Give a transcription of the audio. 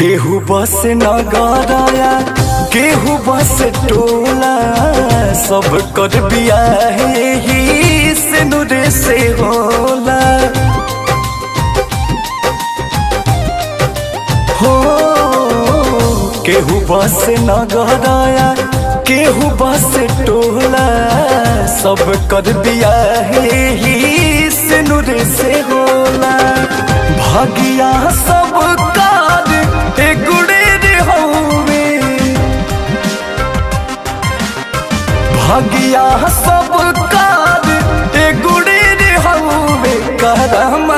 केहू बस नगरया केहू बस टोला, सब कर बियाहे ही से नुरे से होला। हो केहू बस नगरया केहू बस टोला, सब कर बियाहे ही से नुरे से होला। भागिया सब कार गुड़े रे होवे, भागिया सब कार गुड़े रे होवे। करम